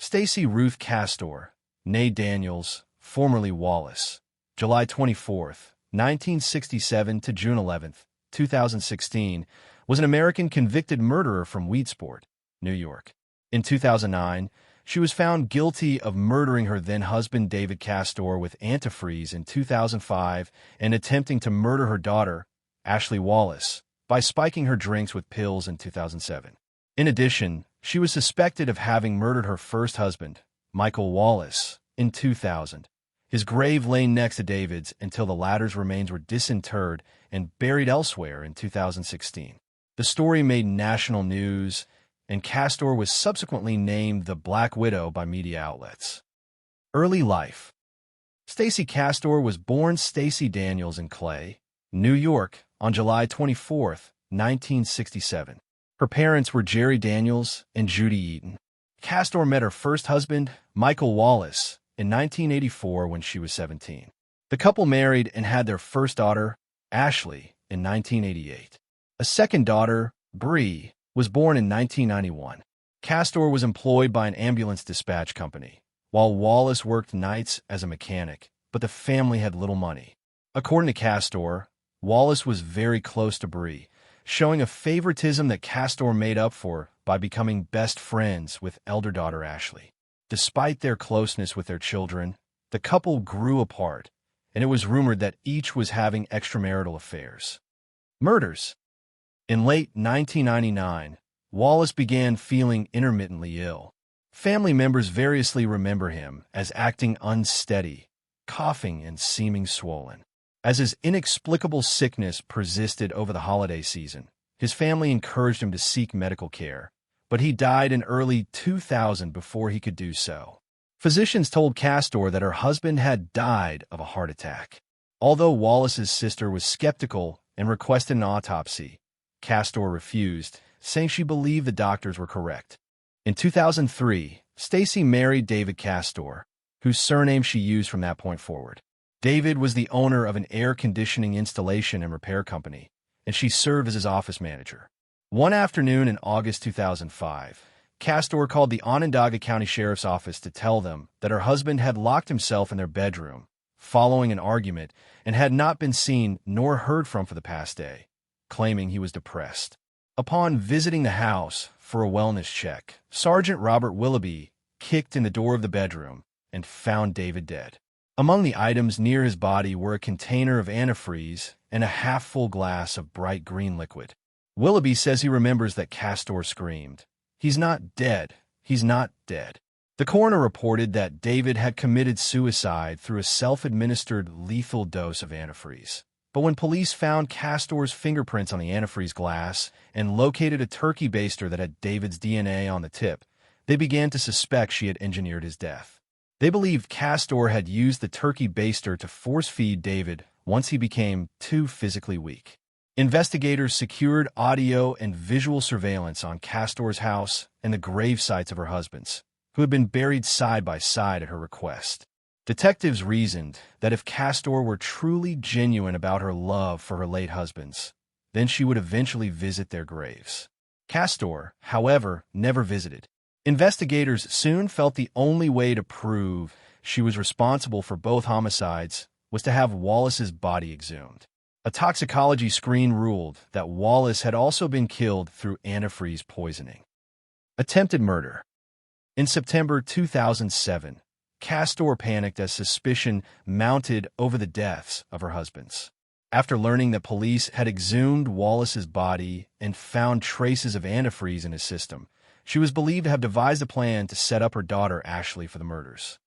Stacy Ruth Castor, née Daniels, formerly Wallace, July 24, 1967 to June 11, 2016, was an American convicted murderer from Weedsport, New York. In 2009, she was found guilty of murdering her then-husband David Castor with antifreeze in 2005 and attempting to murder her daughter, Ashley Wallace, by spiking her drinks with pills in 2007. In addition, she was suspected of having murdered her first husband, Michael Wallace, in 2000. His grave lay next to David's until the latter's remains were disinterred and buried elsewhere in 2016. The story made national news, and Castor was subsequently named the Black Widow by media outlets. Early life. Stacy Castor was born Stacy Daniels in Clay, New York, on July 24, 1967. Her parents were Jerry Daniels and Judy Eaton. Castor met her first husband, Michael Wallace, in 1984 when she was 17. The couple married and had their first daughter, Ashley, in 1988. A second daughter, Bree, was born in 1991. Castor was employed by an ambulance dispatch company, while Wallace worked nights as a mechanic, but the family had little money. According to Castor, Wallace was very close to Bree, showing a favoritism that Castor made up for by becoming best friends with elder daughter Ashley. Despite their closeness with their children, the couple grew apart, and it was rumored that each was having extramarital affairs. Murders. In late 1999, Wallace began feeling intermittently ill. Family members variously remember him as acting unsteady, coughing, and seeming swollen. As his inexplicable sickness persisted over the holiday season, his family encouraged him to seek medical care, but he died in early 2000 before he could do so. Physicians told Castor that her husband had died of a heart attack. Although Wallace's sister was skeptical and requested an autopsy, Castor refused, saying she believed the doctors were correct. In 2003, Stacy married David Castor, whose surname she used from that point forward. David was the owner of an air conditioning installation and repair company, and she served as his office manager. One afternoon in August 2005, Castor called the Onondaga County Sheriff's Office to tell them that her husband had locked himself in their bedroom following an argument and had not been seen nor heard from for the past day, claiming he was depressed. Upon visiting the house for a wellness check, Sergeant Robert Willoughby kicked in the door of the bedroom and found David dead. Among the items near his body were a container of antifreeze and a half-full glass of bright green liquid. Willoughby says he remembers that Castor screamed, "He's not dead. He's not dead." The coroner reported that David had committed suicide through a self-administered lethal dose of antifreeze. But when police found Castor's fingerprints on the antifreeze glass and located a turkey baster that had David's DNA on the tip, they began to suspect she had engineered his death. They believed Castor had used the turkey baster to force-feed David once he became too physically weak. Investigators secured audio and visual surveillance on Castor's house and the grave sites of her husbands, who had been buried side by side at her request. Detectives reasoned that if Castor were truly genuine about her love for her late husbands, then she would eventually visit their graves. Castor, however, never visited. Investigators soon felt the only way to prove she was responsible for both homicides was to have Wallace's body exhumed. A toxicology screen ruled that Wallace had also been killed through antifreeze poisoning. Attempted murder. In September 2007, Castor panicked as suspicion mounted over the deaths of her husbands. After learning that police had exhumed Wallace's body and found traces of antifreeze in his system, she was believed to have devised a plan to set up her daughter Ashley for the murders.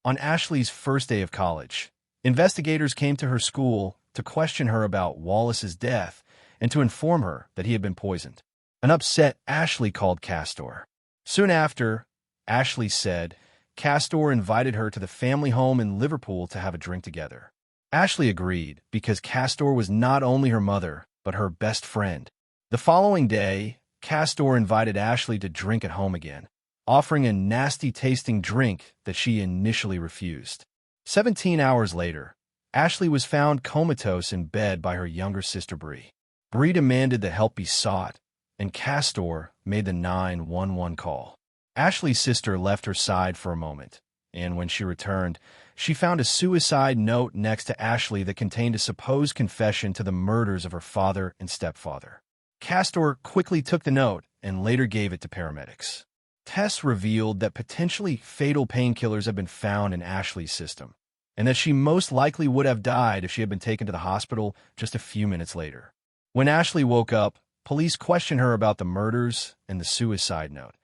On Ashley's first day of college, investigators came to her school to question her about Wallace's death and to inform her that he had been poisoned. An upset Ashley called Castor. Soon after, Ashley said Castor invited her to the family home in Liverpool to have a drink together. Ashley agreed because Castor was not only her mother, but her best friend. The following day, Castor invited Ashley to drink at home again, offering a nasty-tasting drink that she initially refused. 17 hours later, Ashley was found comatose in bed by her younger sister Bree. Bree demanded that help be sought, and Castor made the 911 call. Ashley's sister left her side for a moment, and when she returned, she found a suicide note next to Ashley that contained a supposed confession to the murders of her father and stepfather. Castor quickly took the note and later gave it to paramedics. Tests revealed that potentially fatal painkillers had been found in Ashley's system, and that she most likely would have died if she had been taken to the hospital just a few minutes later. When Ashley woke up, police questioned her about the murders and the suicide note.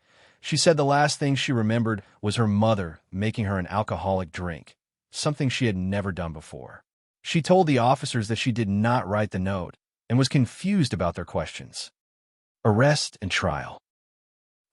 She said the last thing she remembered was her mother making her an alcoholic drink, something she had never done before. She told the officers that she did not write the note and was confused about their questions. Arrest and trial.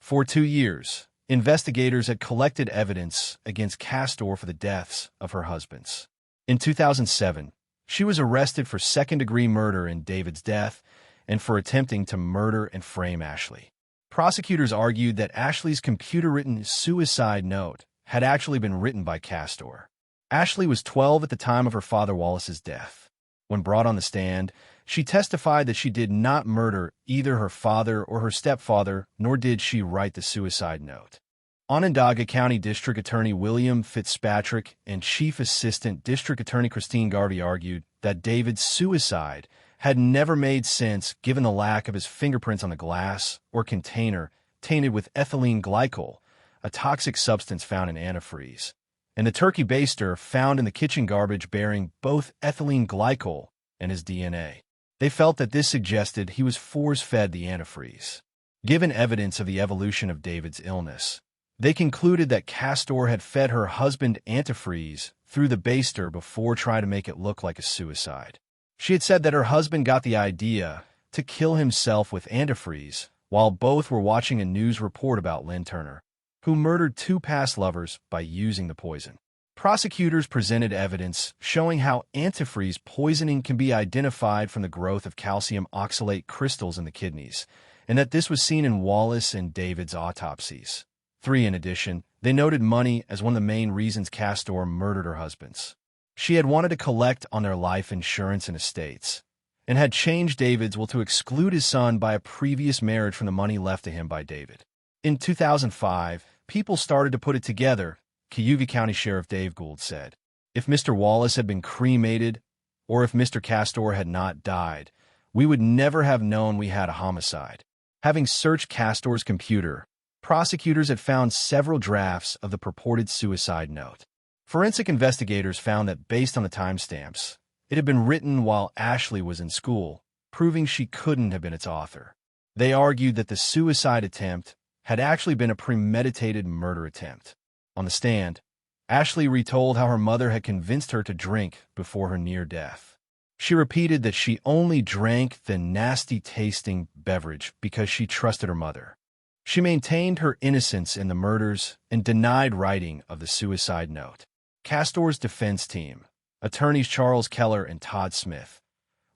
For 2 years, investigators had collected evidence against Castor for the deaths of her husbands. In 2007, she was arrested for second-degree murder in David's death and for attempting to murder and frame Ashley. Prosecutors argued that Ashley's computer-written suicide note had actually been written by Castor. Ashley was 12 at the time of her father Wallace's death. When brought on the stand, she testified that she did not murder either her father or her stepfather, nor did she write the suicide note. Onondaga County District Attorney William Fitzpatrick and Chief Assistant District Attorney Christine Garvey argued that David's suicide had never made sense given the lack of his fingerprints on the glass or container tainted with ethylene glycol, a toxic substance found in antifreeze, and the turkey baster found in the kitchen garbage bearing both ethylene glycol and his DNA. They felt that this suggested he was force-fed the antifreeze. Given evidence of the evolution of David's illness, they concluded that Castor had fed her husband antifreeze through the baster before trying to make it look like a suicide. She had said that her husband got the idea to kill himself with antifreeze while both were watching a news report about Lynn Turner, who murdered 2 past lovers by using the poison. Prosecutors presented evidence showing how antifreeze poisoning can be identified from the growth of calcium oxalate crystals in the kidneys, and that this was seen in Wallace and David's autopsies. 3. In addition, they noted money as one of the main reasons Castor murdered her husbands. She had wanted to collect on their life insurance and estates, and had changed David's will to exclude his son by a previous marriage from the money left to him by David. In 2005, people started to put it together, Cayuga County Sheriff Dave Gould said. If Mr. Wallace had been cremated, or if Mr. Castor had not died, we would never have known we had a homicide. Having searched Castor's computer, prosecutors had found several drafts of the purported suicide note. Forensic investigators found that based on the timestamps, it had been written while Ashley was in school, proving she couldn't have been its author. They argued that the suicide attempt had actually been a premeditated murder attempt. On the stand, Ashley retold how her mother had convinced her to drink before her near death. She repeated that she only drank the nasty-tasting beverage because she trusted her mother. She maintained her innocence in the murders and denied writing of the suicide note. Castor's defense team, attorneys Charles Keller and Todd Smith,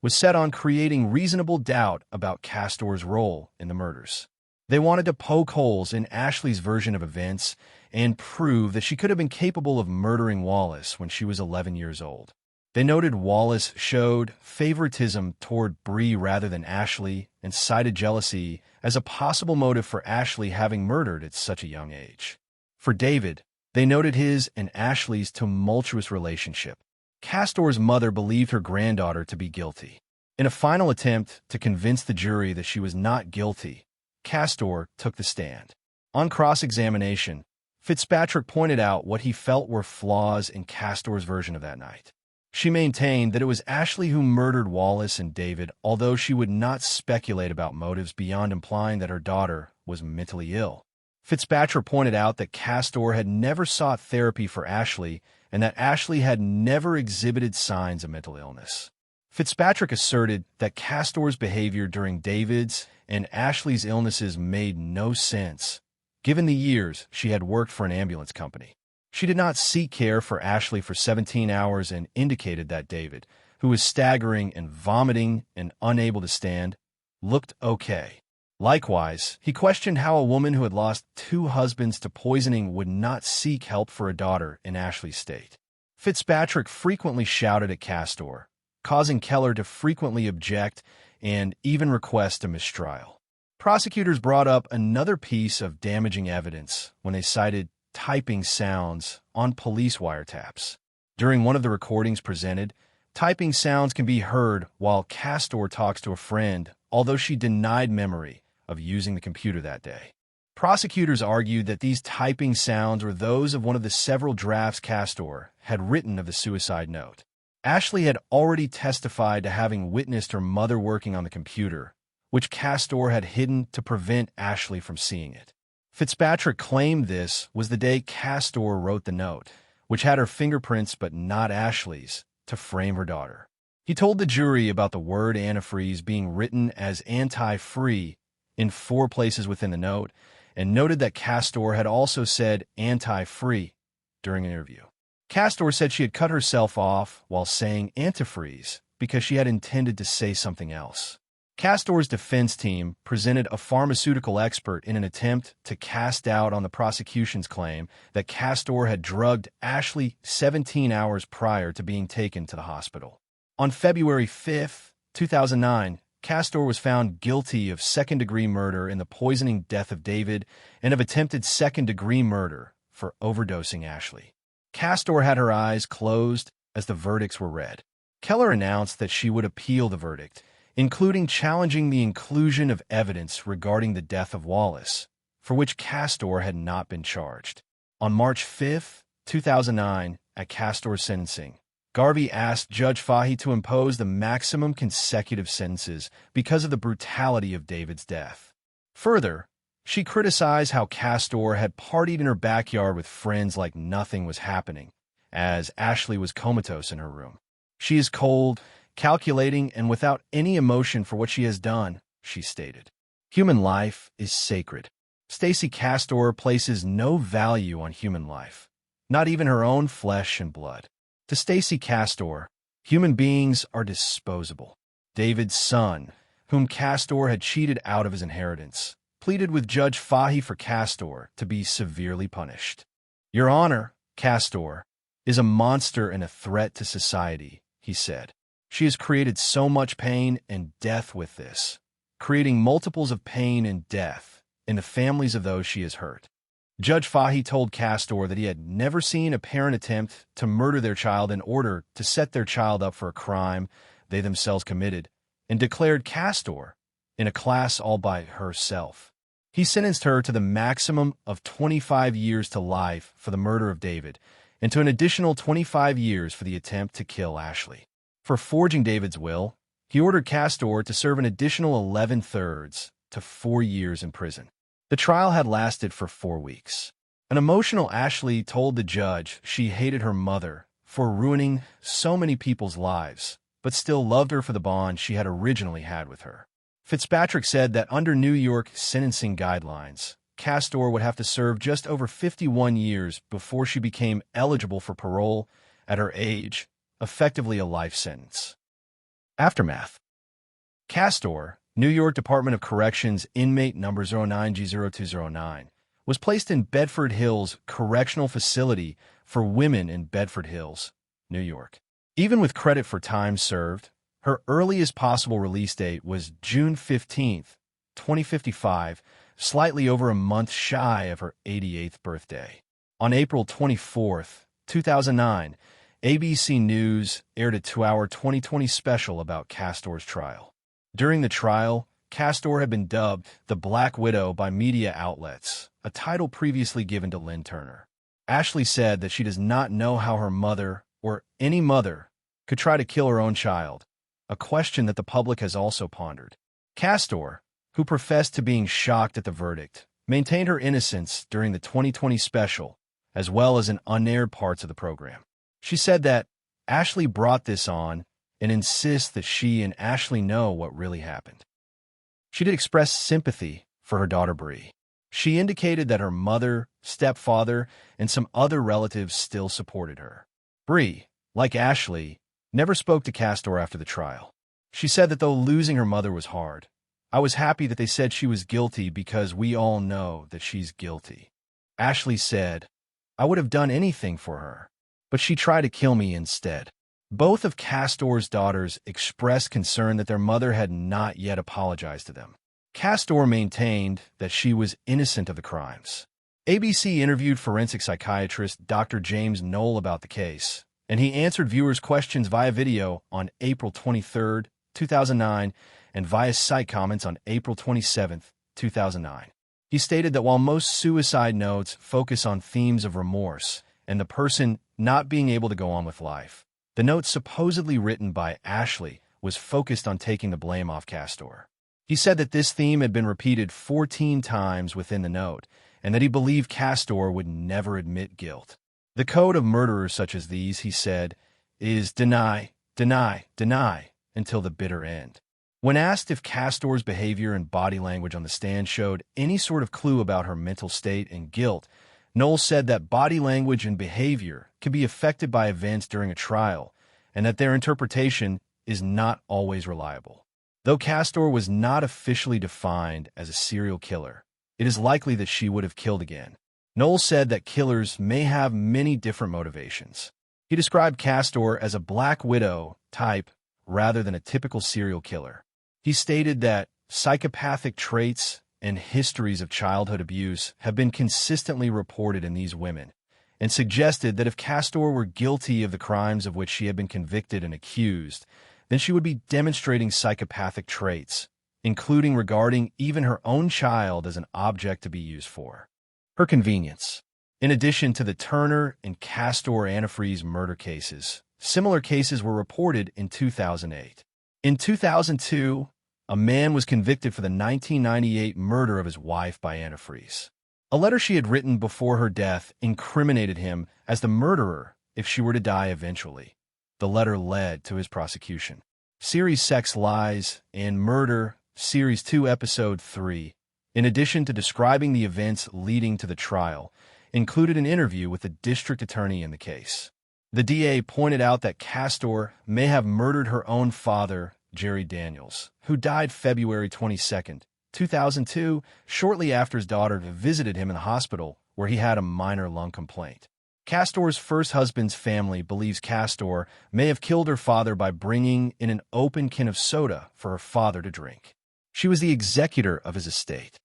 was set on creating reasonable doubt about Castor's role in the murders. They wanted to poke holes in Ashley's version of events and prove that she could have been capable of murdering Wallace when she was 11 years old. They noted Wallace showed favoritism toward Bree rather than Ashley and cited jealousy as a possible motive for Ashley having murdered at such a young age. For David, they noted his and Ashley's tumultuous relationship. Castor's mother believed her granddaughter to be guilty. In a final attempt to convince the jury that she was not guilty, Castor took the stand. On cross-examination, Fitzpatrick pointed out what he felt were flaws in Castor's version of that night. She maintained that it was Ashley who murdered Wallace and David, although she would not speculate about motives beyond implying that her daughter was mentally ill. Fitzpatrick pointed out that Castor had never sought therapy for Ashley and that Ashley had never exhibited signs of mental illness. Fitzpatrick asserted that Castor's behavior during David's and Ashley's illnesses made no sense, given the years she had worked for an ambulance company. She did not seek care for Ashley for 17 hours and indicated that David, who was staggering and vomiting and unable to stand, looked okay. Likewise, he questioned how a woman who had lost 2 husbands to poisoning would not seek help for a daughter in Ashley's state. Fitzpatrick frequently shouted at Castor, causing Keller to frequently object and even request a mistrial. Prosecutors brought up another piece of damaging evidence when they cited typing sounds on police wiretaps. During one of the recordings presented, typing sounds can be heard while Castor talks to a friend, although she denied memory of using the computer that day. Prosecutors argued that these typing sounds were those of one of the several drafts Castor had written of the suicide note. Ashley had already testified to having witnessed her mother working on the computer, which Castor had hidden to prevent Ashley from seeing it. Fitzpatrick claimed this was the day Castor wrote the note, which had her fingerprints but not Ashley's, to frame her daughter. He told the jury about the word antifreeze being written as anti-free in 4 places within the note, and noted that Castor had also said anti-free during an interview. Castor said she had cut herself off while saying antifreeze because she had intended to say something else. Castor's defense team presented a pharmaceutical expert in an attempt to cast doubt on the prosecution's claim that Castor had drugged Ashley 17 hours prior to being taken to the hospital. On February 5, 2009, Castor was found guilty of second-degree murder in the poisoning death of David and of attempted second-degree murder for overdosing Ashley. Castor had her eyes closed as the verdicts were read. Keller announced that she would appeal the verdict, including challenging the inclusion of evidence regarding the death of Wallace, for which Castor had not been charged. On March 5, 2009, at Castor's sentencing, Garvey asked Judge Fahey to impose the maximum consecutive sentences because of the brutality of David's death. Further, she criticized how Castor had partied in her backyard with friends like nothing was happening, as Ashley was comatose in her room. She is cold, calculating, and without any emotion for what she has done, she stated. Human life is sacred. Stacy Castor places no value on human life, not even her own flesh and blood. To Stacy Castor, human beings are disposable. David's son, whom Castor had cheated out of his inheritance, pleaded with Judge Fahey for Castor to be severely punished. Your Honor, Castor is a monster and a threat to society, he said. She has created so much pain and death with this, creating multiples of pain and death in the families of those she has hurt. Judge Fahey told Castor that he had never seen a parent attempt to murder their child in order to set their child up for a crime they themselves committed, and declared Castor in a class all by herself. He sentenced her to the maximum of 25 years to life for the murder of David, and to an additional 25 years for the attempt to kill Ashley. For forging David's will, he ordered Castor to serve an additional 11/3 to 4 years in prison. The trial had lasted for 4 weeks. An emotional Ashley told the judge she hated her mother for ruining so many people's lives, but still loved her for the bond she had originally had with her. Fitzpatrick said that under New York sentencing guidelines, Castor would have to serve just over 51 years before she became eligible for parole at her age, effectively a life sentence. Aftermath. Castor, New York Department of Corrections inmate number 09G0209, was placed in Bedford Hills Correctional Facility for Women in Bedford Hills, New York. Even with credit for time served, her earliest possible release date was June 15, 2055, slightly over a month shy of her 88th birthday. On April 24, 2009, ABC News aired a 2-hour 2020 special about Castor's trial. During the trial, Castor had been dubbed the Black Widow by media outlets, a title previously given to Lynn Turner. Ashley said that she does not know how her mother, or any mother, could try to kill her own child, a question that the public has also pondered. Castor, who professed to being shocked at the verdict, maintained her innocence during the 2020 special, as well as in unaired parts of the program. She said that Ashley brought this on and insists that she and Ashley know what really happened. She did express sympathy for her daughter Bree. She indicated that her mother, stepfather, and some other relatives still supported her. Bree, like Ashley, never spoke to Castor after the trial. She said that though losing her mother was hard, I was happy that they said she was guilty because we all know that she's guilty. Ashley said, I would have done anything for her, but she tried to kill me instead. Both of Castor's daughters expressed concern that their mother had not yet apologized to them. Castor maintained that she was innocent of the crimes. ABC interviewed forensic psychiatrist Dr. James Knoll about the case, and he answered viewers' questions via video on April 23, 2009, and via site comments on April 27, 2009. He stated that while most suicide notes focus on themes of remorse and the person not being able to go on with life, the note supposedly written by Ashley was focused on taking the blame off Castor. He said that this theme had been repeated 14 times within the note, and that he believed Castor would never admit guilt. The code of murderers such as these, he said, is deny, deny, deny until the bitter end. When asked if Castor's behavior and body language on the stand showed any sort of clue about her mental state and guilt, Knoll said that body language and behavior can be affected by events during a trial, and that their interpretation is not always reliable. Though Castor was not officially defined as a serial killer, it is likely that she would have killed again. Knoll said that killers may have many different motivations. He described Castor as a Black Widow type rather than a typical serial killer. He stated that psychopathic traits and histories of childhood abuse have been consistently reported in these women, and suggested that if Castor were guilty of the crimes of which she had been convicted and accused, then she would be demonstrating psychopathic traits, including regarding even her own child as an object to be used for her convenience. In addition to the Turner and Castor antifreeze murder cases, similar cases were reported in 2008. In 2002, a man was convicted for the 1998 murder of his wife by antifreeze. A letter she had written before her death incriminated him as the murderer if she were to die eventually. The letter led to his prosecution. Series Sex, Lies, and Murder, Series 2, Episode 3, in addition to describing the events leading to the trial, included an interview with the district attorney in the case. The DA pointed out that Castor may have murdered her own father, Jerry Daniels, who died February 22, 2002, shortly after his daughter visited him in the hospital where he had a minor lung complaint. Castor's first husband's family believes Castor may have killed her father by bringing in an open can of soda for her father to drink. She was the executor of his estate.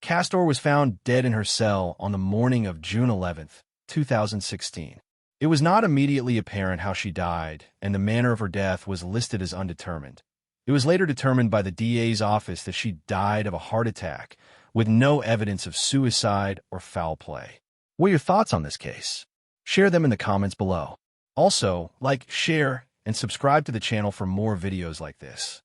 Castor was found dead in her cell on the morning of June 11, 2016. It was not immediately apparent how she died, and the manner of her death was listed as undetermined. It was later determined by the DA's office that she died of a heart attack, with no evidence of suicide or foul play. What are your thoughts on this case? Share them in the comments below. Also, like, share, and subscribe to the channel for more videos like this.